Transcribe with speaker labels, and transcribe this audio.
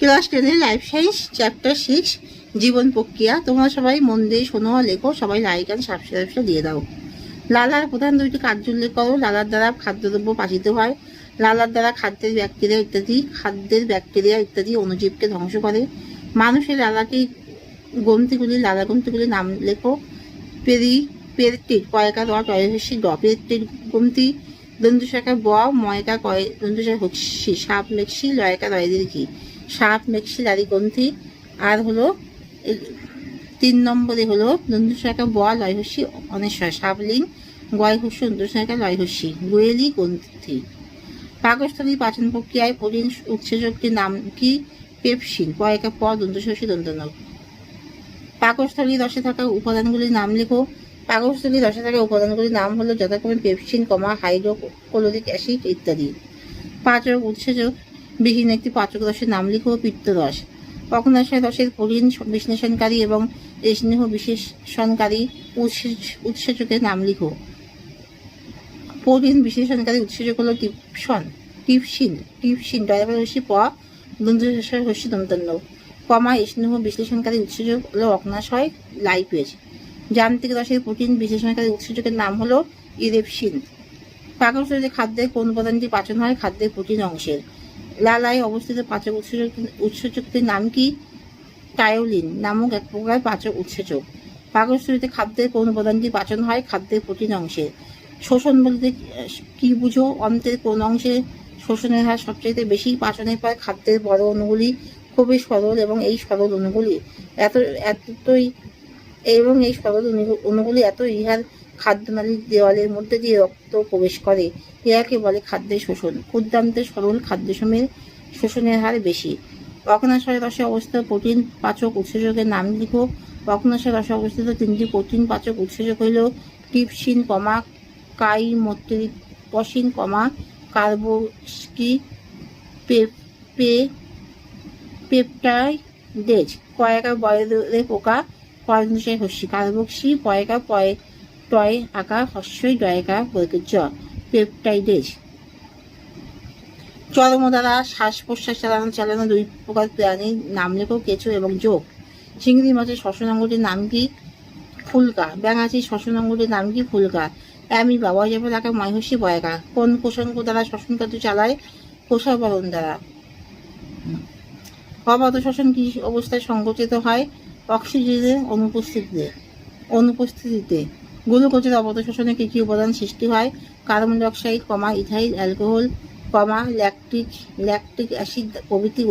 Speaker 1: Class 10-এর life science chapter 6 জীবন প্রক্রিয়া। তোমরা সবাই মন দিয়ে শোনো, লেখো, সবাই লাইক অ্যান্ড সাবস্ক্রাইবটা দিয়ে দাও। লালার প্রধান দুইটি কার্য উল্লেখ করো। লালার দ্বারা খাদ্যদ্রব্য পাচিত হয়। লালার দ্বারা খাদ্যের ব্যাকটেরিয়া ইত্যাদি অণুজীবকে ধ্বংস করে। মানুষের লালাটি লালা গ্রন্থিগুলির নাম লেখো। পেরিটিড কয়কা র টয়হসি ড পেরিটিড গ্রন্থি দন্তুশাখা ব ময়কা কয় দন্তুশাখা হচ্ছি সাপ মেক্সি লয়কা রয় দীর্ঘি সাপ মেক্সি লারি গ্রন্থি। আর হলো 3 নম্বরে হলো দন্তুশাখা ব লয়হসি অনেশ্বর সাপলিং গয় হস্য দন্তুশাখা লয়হসি গোয়েলি গ্রন্থি। পাকস্থলী পাচন প্রক্রিয়ায় প্রোটিন উৎসেচকটির নাম কি? পেপসিন কয়কা প দন্তুশস্যি দন্তন। পাকস্থলী রসে থাকা উপাদানগুলির নাম লেখো। পাকস্থলী রসে থাকা উপাদানগুলির নাম হলো যথাক্রমে পেপসিন, হাইড্রোক্লোরিক অ্যাসিড ইত্যাদি। পাচক উৎসেচক বিহীন একটি পাচক রসের নাম লিখো। পিত্তরস। অগ্ন্যাশয় রসের প্রোটিন বিশ্লেষণকারী এবং স্নেহ বিশেষণকারী উৎসেচকের নাম লিখো। প্রোটিন বিশ্লেষণকারী উৎসেচক হলো টিপসিন ডয়ারসি প দন্তশস্যের হস্যি দন্তন্য স্নেহ বিশ্লেষণকারী উৎসেচক হলো অগ্ন্যাশয় লাইপেজ। যান্ত্রিক রসের প্রোটিন বিশ্লেষণকারী উৎসেচকের নাম হলো ইরেপসিন। পাকস্থলীতে খাদ্যের কোন উপাদানটি পাচন হয়? খাদ্যের প্রোটিন অংশের। লালায় অবস্থিত পাচক উৎসেচকটির নাম কি? টায়োলিন নামক এক প্রকার পাচক উৎসেচক। পাকস্থলীতে খাদ্যের কোন উপাদানটি পাচন হয়? খাদ্যের প্রোটিন অংশের। শোষণ বলতে কি বুঝো? অন্ত্রের কোন অংশে শোষণের হার সবচেয়ে বেশি? পাচনের পর খাদ্যের বড় অণুগুলি খুবই সরল এবং এই সরল অণুগুলি এত ইহার খাদ্যনালীর দেওয়ালের মধ্যে দিয়ে রক্ত প্রবেশ করে, ইহাকে বলে খাদ্যের শোষণ। ক্ষুদ্রান্তে সরল খাদ্যসমূহের শোষণের হার বেশি। অগ্ন্যাশয় রসে অবস্থিত প্রোটিন পাচক উৎসেচকের নাম লিখো। অগ্ন্যাশয় রসে অবস্থিত 3টি প্রোটিন পাচক উৎসেচক হইল টিপসিন, কাইমোট্রিপসিন, কার্বোক্সি পেপটাইডেজ। কয়কা বয়রে পোকা পয়দশয় হস্যি কার্বোক্সি পয়কা টয় আকা হস্যই ডয়কা জ পেপটাইডেজ। চর্ম দ্বারা শ্বাস প্রশ্বাস চালানো 2 প্রকার প্রাণীর নাম লেখো। কেঁচো এবং জোক। চিংড়ি মাছের শ্বসন অঙ্গটির নাম কি? ফুলকা। ব্যাঙাচির শ্বসন অঙ্গটির নাম কি? ফুলকা। অ্যামিবা বয়জাপ এলাকা ময়হস্যি বয়কা। কোন কোষাঙ্গ দ্বারা শ্বসন কার্য চালায়? কোষাবরণ দ্বারা। অবাধ শ্বসন কি অবস্থায় সংঘটিত হয়? অক্সিজেনের অনুপস্থিতিতে। গ্লুকোজের অবাধ শোষণে কি উপাদান সৃষ্টি হয়? Carbon dioxide, ethyl alcohol, lactic acid প্রভৃতি